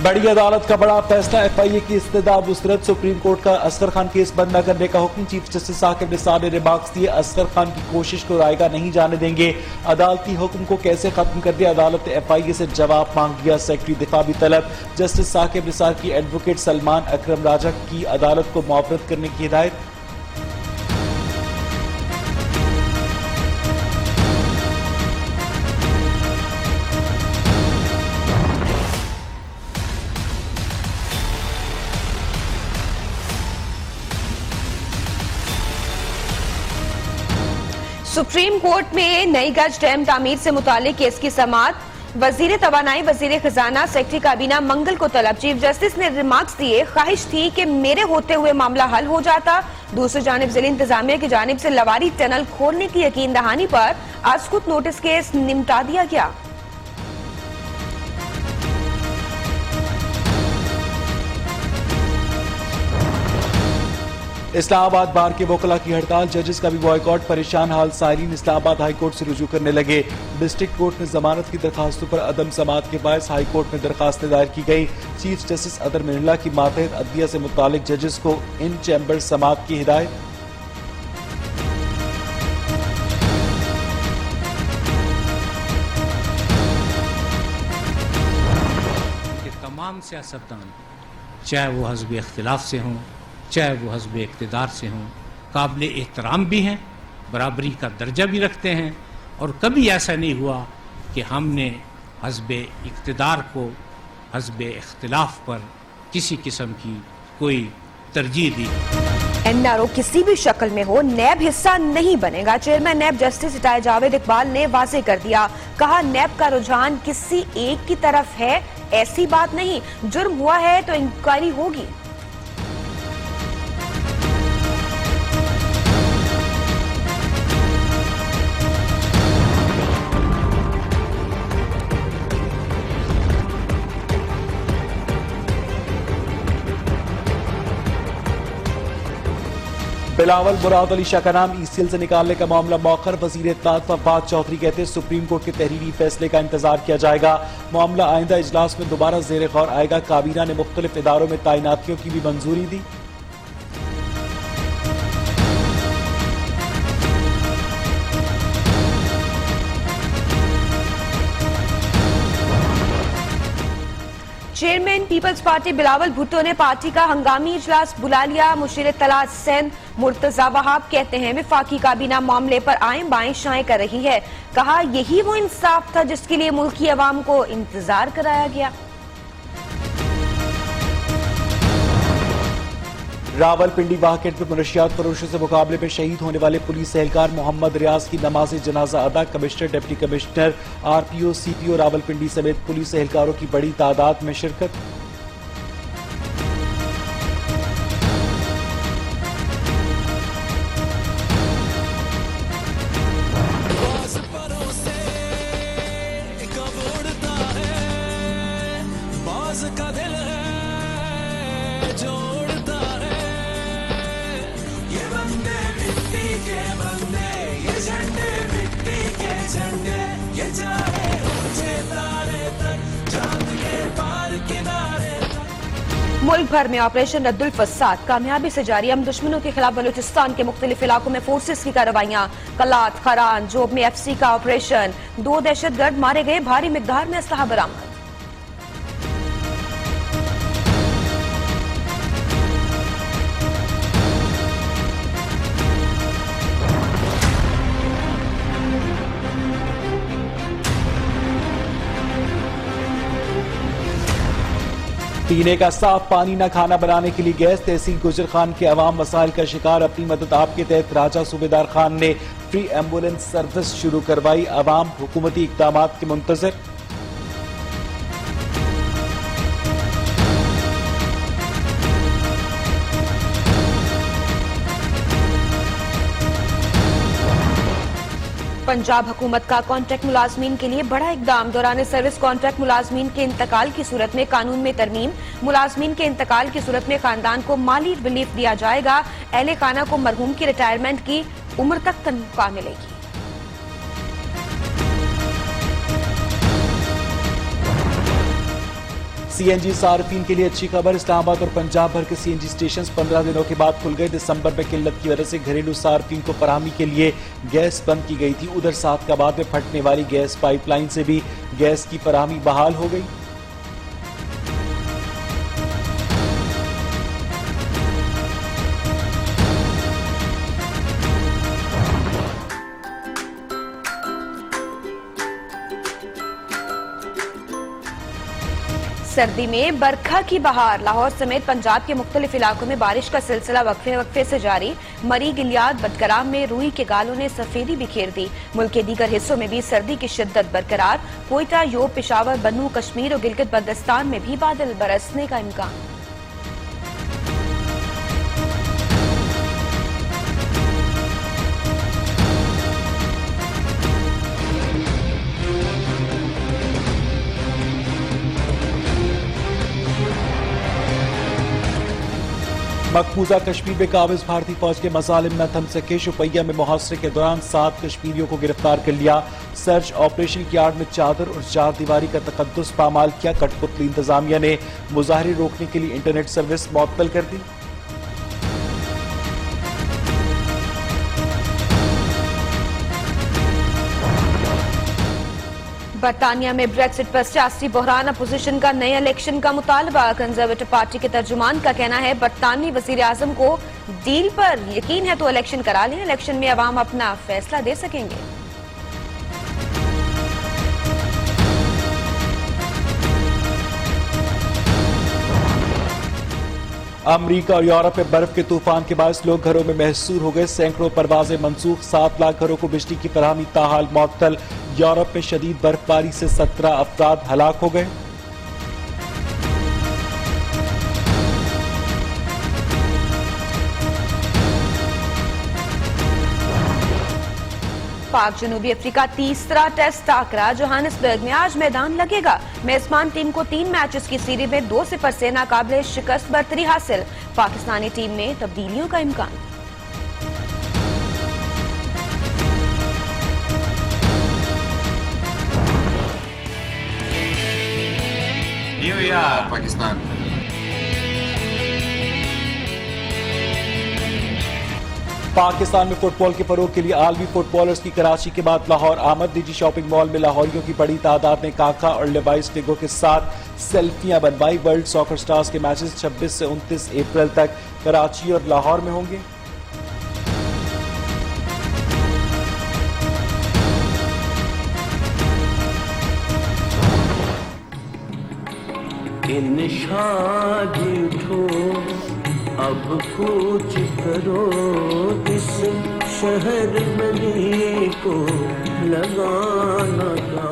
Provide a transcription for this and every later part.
बड़ी अदालत का बड़ा फैसला, एफआईए की इस्तदा मुस्तरद, सुप्रीम कोर्ट का असगर खान केस बंद न करने का हुक्म। चीफ जस्टिस साकिब निसार ने रिमार्क्स दिए, असगर खान की कोशिश को रायगा नहीं जाने देंगे, अदालती हुक्म को कैसे खत्म कर दिया। अदालत ने एफआईए से जवाब मांग लिया, सेक्रेटरी दिफा भी तलब। जस्टिस साकिब निसार की एडवोकेट सलमान अकरम राजा की अदालत को मुआवरत करने की हिदायत। सुप्रीम कोर्ट में नई गज डैम तामीर से मुतालिक केस की समाअत। वजीर तवानाई, वजीर खजाना, सेक्रेटरी काबीना मंगल को तलब। चीफ जस्टिस ने रिमार्क्स दिए, ख्वाहिश थी कि मेरे होते हुए मामला हल हो जाता। दूसरी जानिब जिला इंतजामिया की जानिब से लवारी टनल खोलने की यकीन दहानी पर आज खुद नोटिस केस निपटा दिया गया। इस्लामाबाद बार के वकला की हड़ताल, जजेस का भी बॉयकॉट, परेशान हाल साइलिन इस्लामाबाद हाई कोर्ट से रुजू करने लगे। डिस्ट्रिक्ट कोर्ट में जमानत की दरखास्तों पर अदम समाअत के बायस हाई कोर्ट में दरखास्तें दायर की गई। चीफ जस्टिस अदर मिनल्ला की मातहत अदलिया से मुतालिक जजेस को इन चैम्बर समाअत की हिदायत। तमाम सियासतदान, चाहे वो हज़्ब इख्तिलाफ से हों, चाहे वो हज़्ब इक़्तिदार से हों, काबिल एहतराम भी हैं, बराबरी का दर्जा भी रखते हैं, और कभी ऐसा नहीं हुआ कि हमने हज़्ब इक़्तिदार को हज़्ब इख्तिलाफ पर किसी किस्म की कोई तरजीह दी। एनआरओ किसी भी शक्ल में हो, नैब हिस्सा नहीं बनेगा। Chairman NAB justice retired Javed Iqbal ने वाज़ेह कर दिया, कहा नैब का रुझान किसी एक की तरफ है, ऐसी बात नहीं, जुर्म हुआ है तो इंक्वायरी होगी। बिलावल मुराद अली शाह का नाम ईसीएल से निकालने का मामला मौखर। वजीर इत्तलात फवाद चौधरी कहते हैं सुप्रीम कोर्ट के तहरीरी फैसले का इंतजार किया जाएगा, मामला आइंदा इजलास में दोबारा ज़ेर गौर आएगा। काबीना ने मुख्तलिफ इदारों में तैनातियों की भी मंजूरी दी। चेयरमैन पीपल्स पार्टी बिलावल भुट्टो ने पार्टी का हंगामी इजलास बुला लिया। मुशीर इत्तलात सिंध मुर्तजा वहाब कहते हैं वफाकी काबीना मामले पर आए बाएं शाएं कर रही है, कहा यही वो इंसाफ था जिसके लिए मुल्की अवाम को इंतजार कराया गया। रावलपिंडी वाकट में मनशियात फरोशों से मुकाबले में शहीद होने वाले पुलिस एहलकार मोहम्मद रियाज की नमाज जनाजा अदा। Commissioner, deputy commissioner, RPO, CPO Rawalpindi समेत पुलिस एहलकारों की बड़ी तादाद में शिरकत। मुल्क भर में ऑपरेशन रद्दुल फसाद कामयाबी से जारी। हम दुश्मनों के खिलाफ बलूचिस्तान के मुख्तलिफ इलाकों में फोर्सेस की कार्रवाइयां। कलात, खरान, जोब में एफसी का ऑपरेशन। 2 दहशतगर्द मारे गए, भारी मिकदार में असलहा बरामद। पीने का साफ पानी न, खाना बनाने के लिए गैस। तहसील गुजर खान के अवाम मसाइल का शिकार। अपनी मदद आपके तहत राजा सूबेदार खान ने फ्री एम्बुलेंस सर्विस शुरू करवाई। अवाम हुकूमती इक़दामात के मुंतज़िर। पंजाब हुकूमत का कॉन्ट्रैक्ट मुलाजमीन के लिए बड़ा इकदाम। दौरान सर्विस कॉन्ट्रैक्ट मुलाजमीन के इंतकाल की सूरत में कानून में तरमीम। मुलाजमीन के इंतकाल की सूरत में खानदान को माली रिलीफ दिया जाएगा। अहले खाना को मरहूम की रिटायरमेंट की उम्र तक तनख्वाह मिलेगी। सीएनजी सार्फिन के लिए अच्छी खबर। इस्लामाबाद और पंजाब भर के सीएनजी स्टेशन 15 दिनों के बाद खुल गए। दिसंबर में किल्लत की वजह से घरेलू सार्फिन को फराहमी के लिए गैस बंद की गई थी। उधर सादकाबाद में फटने वाली गैस पाइपलाइन से भी गैस की फराहमी बहाल हो गई। सर्दी में बरखा की बहार। लाहौर समेत पंजाब के मुख्तलिफ इलाकों में बारिश का सिलसिला वक्फे वक्फे से जारी। मरी, गिलियाद, बदकराम में रूई के गालों ने सफेदी बिखेर दी। मुल्क के दीगर हिस्सों में भी सर्दी की शिद्दत बरकरार। कोयटा, योब, पेशावर, बन्नू, कश्मीर और गिलगित बल्तिस्तान में भी बादल बरसने का इम्कान। मकबूजा कश्मीर में काबिज भारतीय फौज के मजालिम न थम सके। शुपैया में मुहासरे के दौरान 7 कश्मीरियों को गिरफ्तार कर लिया। सर्च ऑपरेशन की आड़ में चादर और चार दीवारी का तकद्दुस पामाल किया। कठपुतली इंतजामिया ने मुजाहरे रोकने के लिए इंटरनेट सर्विस मुअत्तल कर दी। बरतानिया में ब्रेक्सिट पर सियासी बहरान। अपोजिशन का नए इलेक्शन का मुतालबा। कंजर्वेटिव पार्टी के तर्जुमान का कहना है बरतानवी वजीर आजम को डील पर यकीन है तो इलेक्शन करा लें। इलेक्शन में अवाम अपना फैसला दे सकेंगे। अमरीका और यूरोप में बर्फ के तूफान के बायस लोग घरों में महसूर हो गए। सैकड़ों परवाजें मंसूख। 7 लाख घरों को बिजली की फराहमी ताहाल मुअत्तल। यूरोप में शदीद बर्फबारी से 17 अफराद हलाक हो गए। पाक जनूबी अफ्रीका तीसरा टेस्ट टाकरा जोहानिसबर्ग में आज मैदान लगेगा। मेजबान टीम को 3 मैचेस की सीरीज में 2-0 से नाकाबिले शिकस्त बरतरी हासिल। पाकिस्तानी टीम में तब्दीलियों का इम्कान। New year Pakistan. पाकिस्तान में फुटबॉल के फरोग के लिए आलमी फुटबॉलर्स की कराची के बाद लाहौर आमद। निजी शॉपिंग मॉल में लाहौरियों की बड़ी तादाद ने काका और लेवाइस लीगों के साथ सेल्फियां बनवाई। वर्ल्ड सॉकर स्टार्स के मैचेस 26 से 29 अप्रैल तक कराची और लाहौर में होंगे। इन शादी उठो अब कुछ करो इस शहर बनी को लगाना का।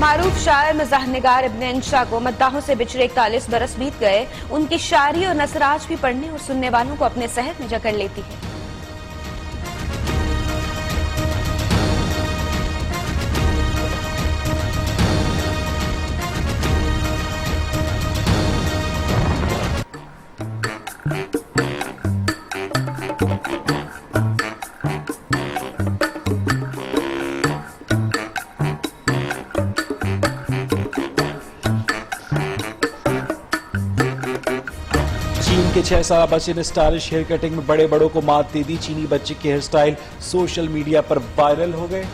मारूफ शायर मज़ाह निगार इब्न इंशा को मद्दाहों से बिछड़े 41 बरस बीत गए। उनकी शायरी और नसर आज भी पढ़ने और सुनने वालों को अपने सहर में जकड़ लेती है। चीन के 6 साल बच्चे ने स्टाइलिश हेयर कटिंग में बड़े बड़ों को मात दे दी। चीनी बच्चे के हेयर स्टाइल सोशल मीडिया पर वायरल हो गए।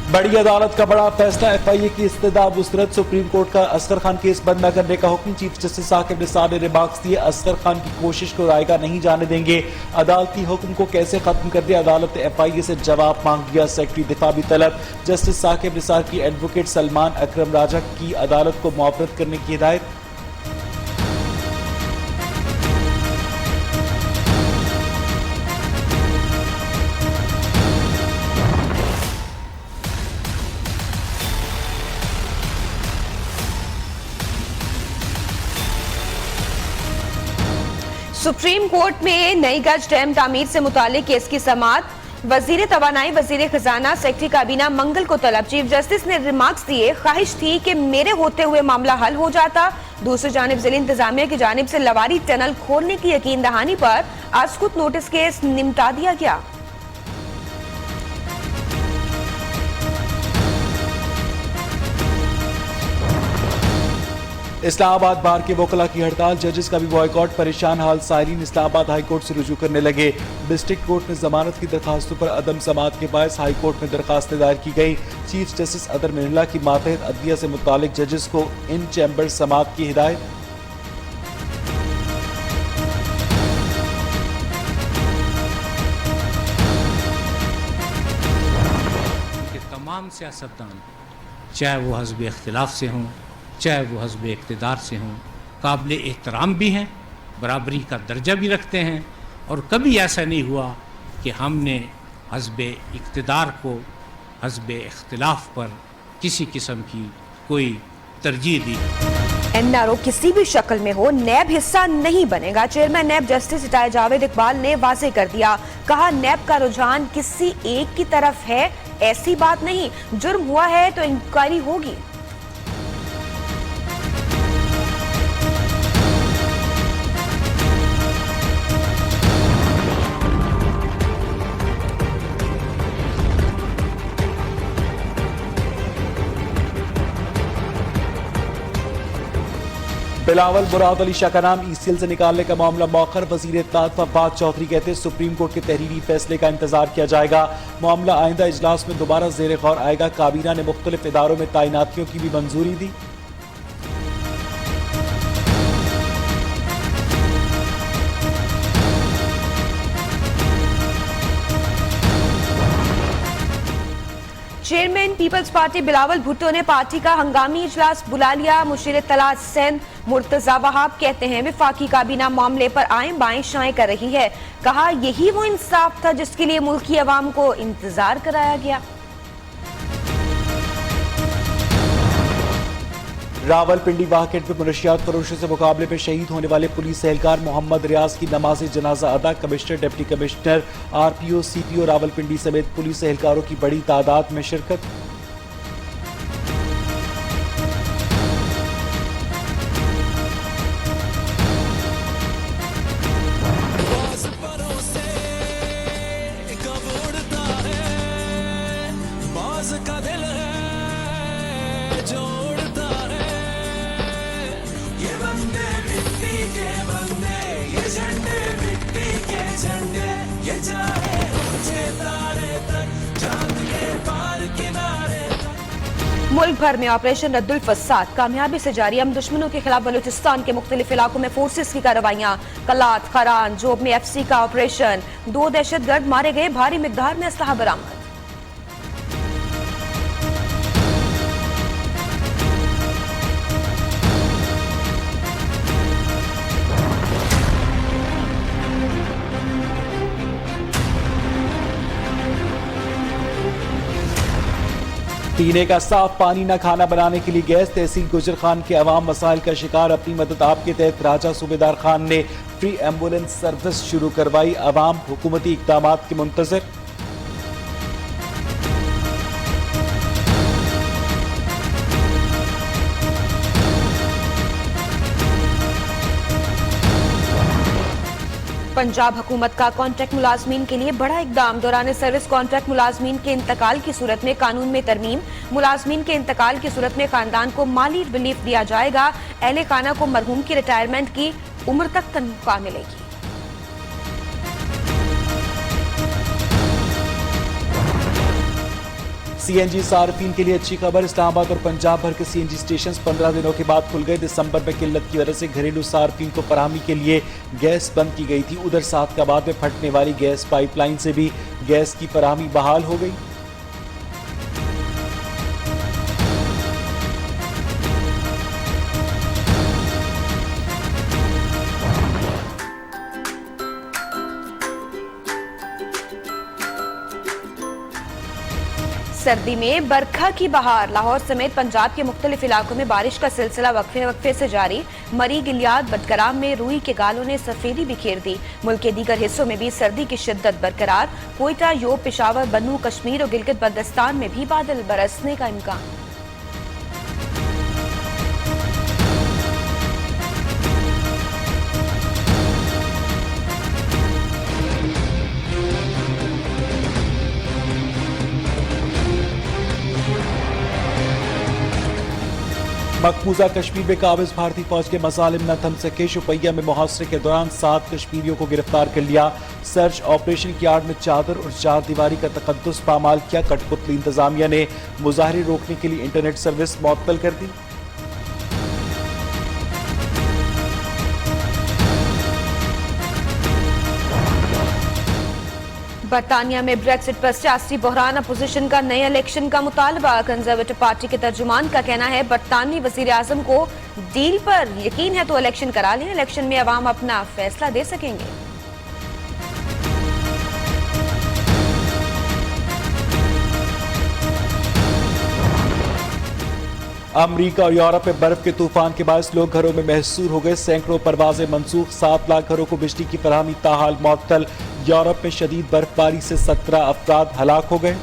बड़ी अदालत का बड़ा फैसला। एफआईए की इस्तदा मुस्तरद। सुप्रीम कोर्ट का असगर खान केस बंद न करने का हुक्म। चीफ जस्टिस साकिब निसार ने रिमार्क्स दिए। असगर खान की कोशिश को रायगा नहीं जाने देंगे। अदालती हुक्म को कैसे खत्म कर दिया, अदालत ने एफआईए से जवाब मांग लिया। सेक्रेटरी दिफा भी तलब। जस्टिस साकिब निसार की एडवोकेट सलमान अकरम राजा की अदालत को मुआवरत करने की हिदायत। सुप्रीम कोर्ट में नई गज डैम तामीर से मुतालिक केस की समाअत। वजीर तवानाई वजीर खजाना सेक्रेटरी काबीना मंगल को तलब। चीफ जस्टिस ने रिमार्क्स दिए, ख्वाहिश थी कि मेरे होते हुए मामला हल हो जाता। दूसरी जानिब जिला इंतजामिया की जानिब से लवारी टनल खोलने की यकीन दहानी पर आज खुद नोटिस केस निपटा दिया गया। इस्लामाबाद बार के वकला की हड़ताल, जजेस का भी बॉयकॉट। परेशान हाल साइरीन इस्लामाबाद हाई कोर्ट से रुजू करने लगे। डिस्ट्रिक्ट कोर्ट में जमानत की दरखास्तों पर अदम समाअत के बायस हाई कोर्ट में दरखास्तें दायर की गई। चीफ जस्टिस अदर मिर्ला की मातहत अदलिया से मुतालिक जजेस को इन चैम्बर समाअत की हिदायत। तमाम सियासतदान, चाहे वो हज़्ब इख्तिलाफ से हों, चाहे वो हज़्ब इक़्तिदार से हों, काबिल एहतराम भी हैं, बराबरी का दर्जा भी रखते हैं। और कभी ऐसा नहीं हुआ कि हमने हज़्ब इक़्तिदार को हज़्ब इख्तिलाफ पर किसी किस्म की कोई तरजीह दी। एनआरओ किसी भी शक्ल में हो, नैब हिस्सा नहीं बनेगा। Chairman NAB justice retired Javed Iqbal ने वाज़ेह कर दिया। कहा, नैब का रुझान किसी एक की तरफ है, ऐसी बात नहीं। जुर्म हुआ है तो इंक्वायरी होगी। बिलावल मुराद अली शाह का नाम ईसीएल से निकालने का मामला मौखर। वजीर इत्तेहाद फवाद चौधरी कहते हैं सुप्रीम कोर्ट के तहरीरी फैसले का इंतजार किया जाएगा। मामला आइंदा इजलास में दोबारा ज़ेर गौर आएगा। काबीना ने मुख्तलिफ इदारों में तैनातियों की भी मंजूरी दी। चेयरमैन पीपल्स पार्टी बिलावल भुट्टो ने पार्टी का हंगामी इजलास बुला लिया। मुशीर इत्तलात सिंध मुर्तजा वहाब कहते हैं विफाकी काबीना मामले पर आएं बाएं शाएं कर रही है। कहा, यही वो इंसाफ था जिसके लिए मुल्की अवाम को इंतजार कराया गया। रावलपिंडी वाकट में मनशियात फरोशों से मुकाबले में शहीद होने वाले पुलिस एहलकार मोहम्मद रियाज की नमाज जनाजा अदा। Commissioner, deputy commissioner, RPO, CPO Rawalpindi समेत पुलिस एहलकारों की बड़ी तादाद में शिरकत। मुल्क भर में ऑपरेशन रद्दुल फसाद कामयाबी से जारी। हम दुश्मनों के खिलाफ बलूचिस्तान के मुख्तलिफ इलाकों में फोर्सेस की कार्रवाइयां। कलात, खरान, जोब में एफसी का ऑपरेशन। 2 दहशतगर्द मारे गए, भारी मिकदार में असलहा बरामद। पीने का साफ पानी न, खाना बनाने के लिए गैस। तहसील गुजर खान के अवाम मसाइल का शिकार। अपनी मदद आपके तहत राजा सूबेदार खान ने फ्री एम्बुलेंस सर्विस शुरू करवाई। अवाम हुकूमती इक़दामात के मुंतज़िर। पंजाब हुकूमत का कॉन्ट्रैक्ट मुलाजमीन के लिए बड़ा इकदाम। दौरान सर्विस कॉन्ट्रैक्ट मुलाजमीन के इंतकाल की सूरत में कानून में तरमीम। मुलाजमीन के इंतकाल की सूरत में खानदान को माली रिलीफ दिया जाएगा। अहले खाना को मरहूम की रिटायरमेंट की उम्र तक तनख्वाह मिलेगी। सीएनजी सार्फिन के लिए अच्छी खबर। इस्लामाबाद और पंजाब भर के सीएनजी स्टेशन 15 दिनों के बाद खुल गए। दिसंबर में किल्लत की वजह से घरेलू सार्फिन को फराहमी के लिए गैस बंद की गई थी। उधर सादकाबाद में फटने वाली गैस पाइपलाइन से भी गैस की फराहमी बहाल हो गई। सर्दी में बरखा की बहार। लाहौर समेत पंजाब के मुख्तलिफ इलाकों में बारिश का सिलसिला वक्फे से जारी। मरी, गिलियाद, बटगराम में रूई के गालों ने सफेदी बिखेर दी। मुल्क के दीगर हिस्सों में भी सर्दी की शिद्दत बरकरार। कोयटा, योब, पेशावर, बन्नू, कश्मीर और गिलगित बल्तिस्तान में भी बादल बरसने का इम्कान। मकबूजा कश्मीर में काबिज भारतीय फौज के मसालिम न थम सके। शुपैया में मुहासरे के दौरान 7 कश्मीरियों को गिरफ्तार कर लिया। सर्च ऑपरेशन की आड़ में चादर और चार दीवारी का तकद्दुस पामाल किया। कठपुतली इंतजामिया ने मुजाहरे रोकने के लिए इंटरनेट सर्विस मुअत्तल कर दी। बरतानिया में ब्रेक्सिट पर सियासी बहरान। अपोजिशन का नए इलेक्शन का मुतालबा। कंजर्वेटिव पार्टी के तर्जुमान का कहना है बरतानवी वजीर आजम को डील पर यकीन है तो इलेक्शन करा लें। इलेक्शन में अवाम अपना फैसला दे सकेंगे। अमरीका और यूरोप में बर्फ के तूफान के बायस लोग घरों में महसूर हो गए। सैकड़ों परवाजें मनसूख। 7 लाख घरों को बिजली की फराहमी ताहाल मुअत्तल। यूरोप में शदीद बर्फबारी से 17 अफराद हलाक हो गए।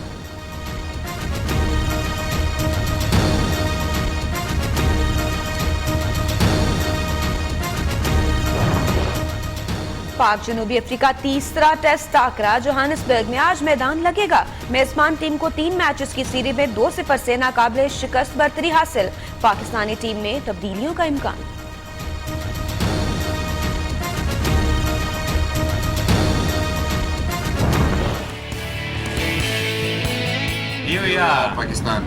पाक जनूबी अफ्रीका तीसरा टेस्ट टाकरा जोहानिसबर्ग में आज मैदान लगेगा। मेजबान टीम को 3 मैचेस की सीरीज में 2-0 से नाकाबिले शिकस्त बर्तरी हासिल। पाकिस्तानी टीम में तब्दीलियों का इम्कान। न्यूयॉर्क, पाकिस्तान।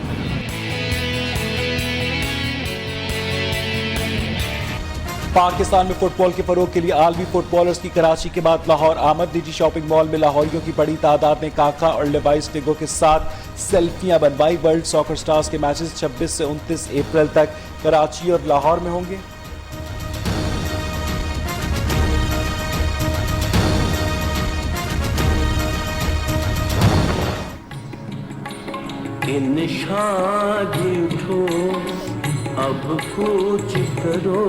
पाकिस्तान में फुटबॉल के फरोग के लिए आलमी फुटबॉलर्स की कराची के बाद लाहौर आमद। निजी शॉपिंग मॉल में लाहौरियों की बड़ी तादाद ने काका और लेवाइस टिगो के साथ सेल्फियां बनवाई। वर्ल्ड सॉकर स्टार्स के मैचेस 26 से 29 अप्रैल तक कराची और लाहौर में होंगे। कि निशान उठो अब कूच करो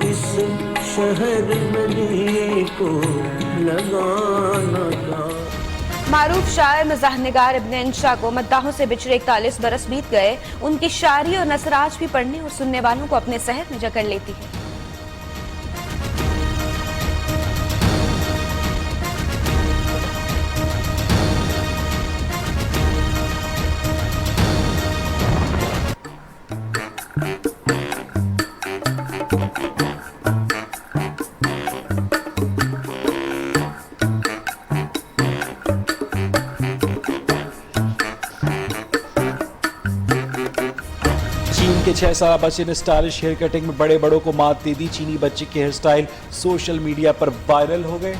इस शहर बनी को लगाना का। मारूफ शायर मज़ाहनिगार इब्न इंशा को मद्दाहों से बिछड़े 41 बरस बीत गए। उनकी शायरी और नसर आज भी पढ़ने और सुनने वालों को अपने शहर में जकड़ लेती है। चीन के 6 साल बच्चे ने स्टाइलिश हेयर कटिंग में बड़े बड़ों को मात दे दी। चीनी बच्चे के हेयर स्टाइल सोशल मीडिया पर वायरल हो गए।